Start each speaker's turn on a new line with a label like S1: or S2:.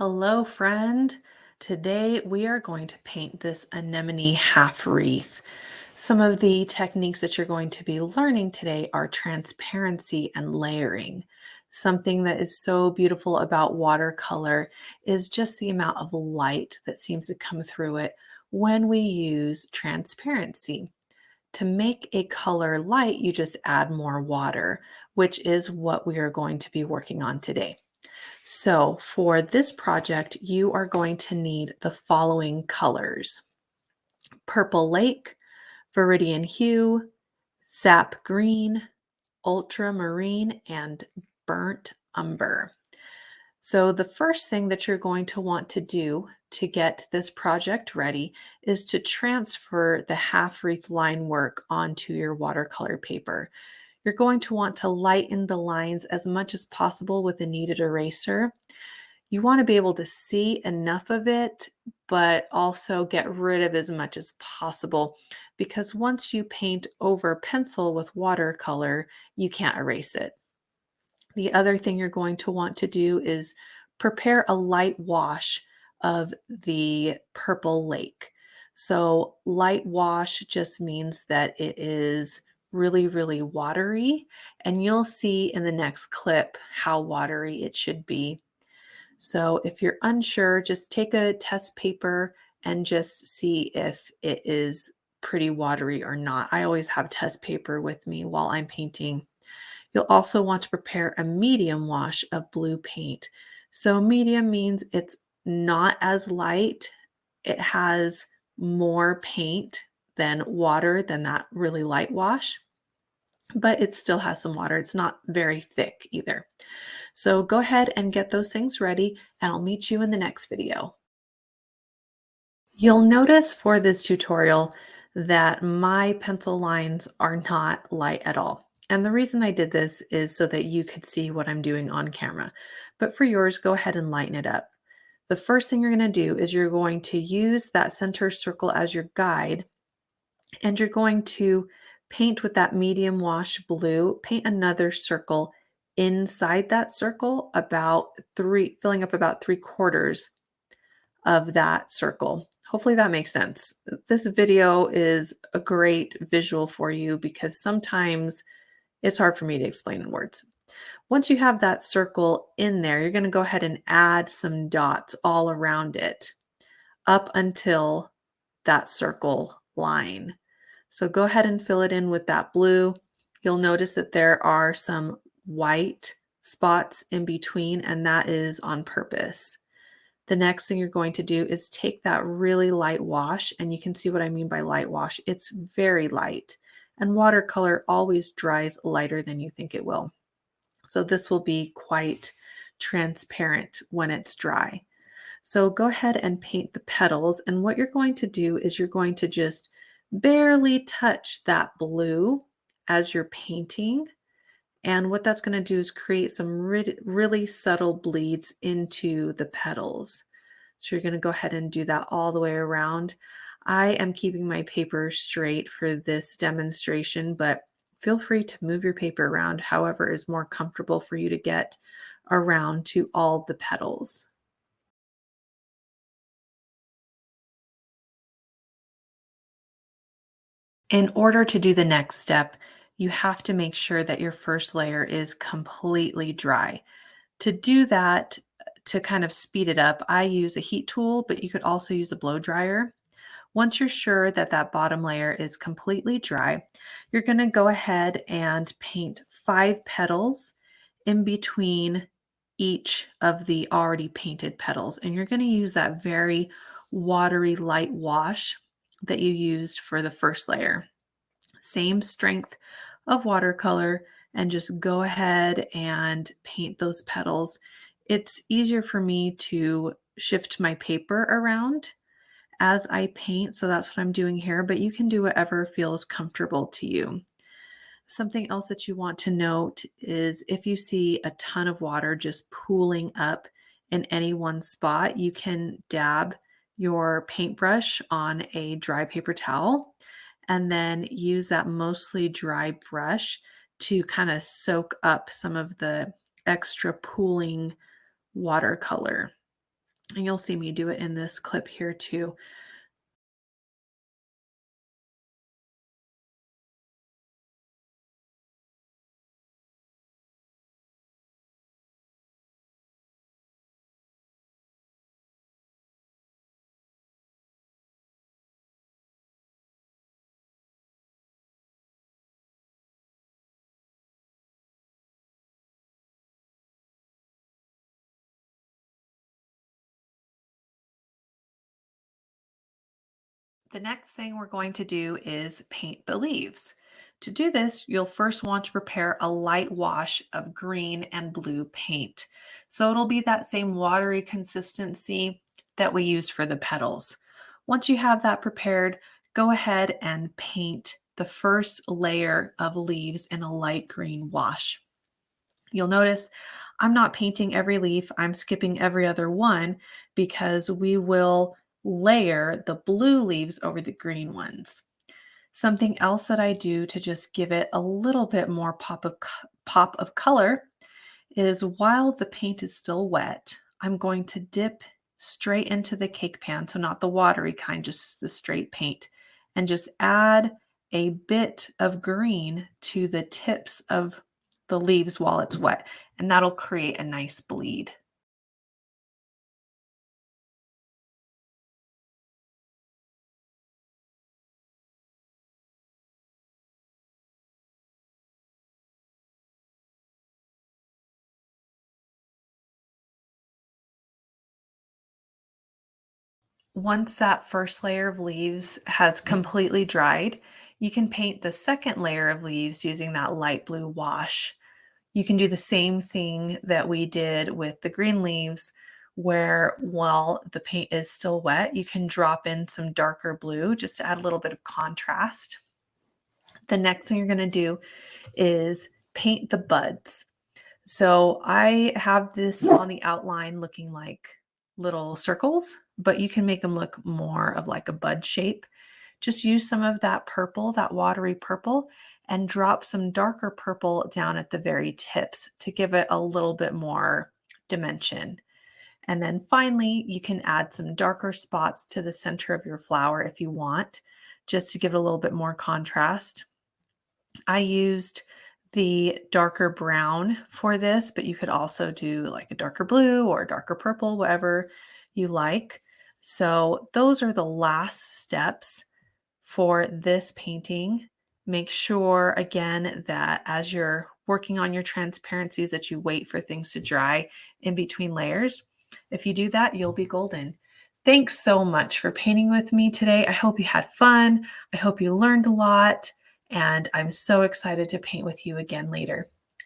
S1: Hello, friend. Today we are going to paint this anemone half wreath. Some of the techniques that you're going to be learning today are transparency and layering. Something that is so beautiful about watercolor is just the amount of light that seems to come through it when we use transparency. To make a color light, you just add more water, which is what we are going to be working on today. So for this project, you are going to need the following colors: Purple Lake, Viridian Hue, Sap Green, Ultramarine, and Burnt Umber. So the first thing that you're going to want to do to get this project ready is to transfer the half wreath line work onto your watercolor paper. You're going to want to lighten the lines as much as possible with a kneaded eraser. You want to be able to see enough of it, but also get rid of as much as possible, because once you paint over pencil with watercolor, you can't erase it. The other thing you're going to want to do is prepare a light wash of the purple lake. So light wash just means that it is really, really watery, and you'll see in the next clip how watery it should be. So if you're unsure, just take a test paper and just see if it is pretty watery or not. I always have test paper with me while I'm painting. You'll also want to prepare a medium wash of blue paint. So medium means it's not as light. It has more paint than water than that really light wash, but it still has some water. It's not very thick either. So go ahead and get those things ready, and I'll meet you in the next video. You'll notice for this tutorial that my pencil lines are not light at all. And the reason I did this is so that you could see what I'm doing on camera. But for yours, go ahead and lighten it up. The first thing you're going to do is you're going to use that center circle as your guide, and you're going to paint with that medium wash blue, paint another circle inside that circle, filling up about 3/4 of that circle. Hopefully that makes sense. This video is a great visual for you because sometimes it's hard for me to explain in words. Once you have that circle in there, you're going to go ahead and add some dots all around it up until that circle line. So go ahead and fill it in with that blue. You'll notice that there are some white spots in between, and that is on purpose. The next thing you're going to do is take that really light wash, and you can see what I mean by light wash. It's very light, and watercolor always dries lighter than you think it will. So this will be quite transparent when it's dry. So go ahead and paint the petals, and what you're going to do is you're going to just barely touch that blue as you're painting. And what that's going to do is create some really subtle bleeds into the petals. So you're going to go ahead and do that all the way around. I am keeping my paper straight for this demonstration, but feel free to move your paper around however is more comfortable for you to get around to all the petals. In order to do the next step, you have to make sure that your first layer is completely dry. To do that, to kind of speed it up, I use a heat tool, but you could also use a blow dryer. Once you're sure that that bottom layer is completely dry, you're going to go ahead and paint 5 petals in between each of the already painted petals. And you're going to use that very watery light wash that you used for the first layer. Same strength of watercolor, and just go ahead and paint those petals. It's easier for me to shift my paper around as I paint, so that's what I'm doing here, but you can do whatever feels comfortable to you. Something else that you want to note is if you see a ton of water just pooling up in any one spot, you can dab your paintbrush on a dry paper towel and then use that mostly dry brush to kind of soak up some of the extra pooling watercolor. And you'll see me do it in this clip here too. The next thing we're going to do is paint the leaves. To do this, you'll first want to prepare a light wash of green and blue paint. So it'll be that same watery consistency that we use for the petals. Once you have that prepared, go ahead and paint the first layer of leaves in a light green wash. You'll notice I'm not painting every leaf, I'm skipping every other one because we will layer the blue leaves over the green ones. Something else that I do to just give it a little bit more pop of color is while the paint is still wet, I'm going to dip straight into the cake pan, so not the watery kind, just the straight paint, and just add a bit of green to the tips of the leaves while it's wet, and that'll create a nice bleed. Once that first layer of leaves has completely dried, you can paint the second layer of leaves using that light blue wash. You can do the same thing that we did with the green leaves, where while the paint is still wet, you can drop in some darker blue just to add a little bit of contrast. The next thing you're going to do is paint the buds. So I have this on the outline looking like little circles, but you can make them look more of like a bud shape. Just use some of that purple, that watery purple, and drop some darker purple down at the very tips to give it a little bit more dimension. And then finally, you can add some darker spots to the center of your flower if you want, just to give it a little bit more contrast. I used the darker brown for this, but you could also do like a darker blue or a darker purple, whatever you like. So those are the last steps for this painting. Make sure again that as you're working on your transparencies that you wait for things to dry in between layers. If you do that, you'll be golden. Thanks so much for painting with me today. I hope you had fun. I hope you learned a lot, and I'm so excited to paint with you again later.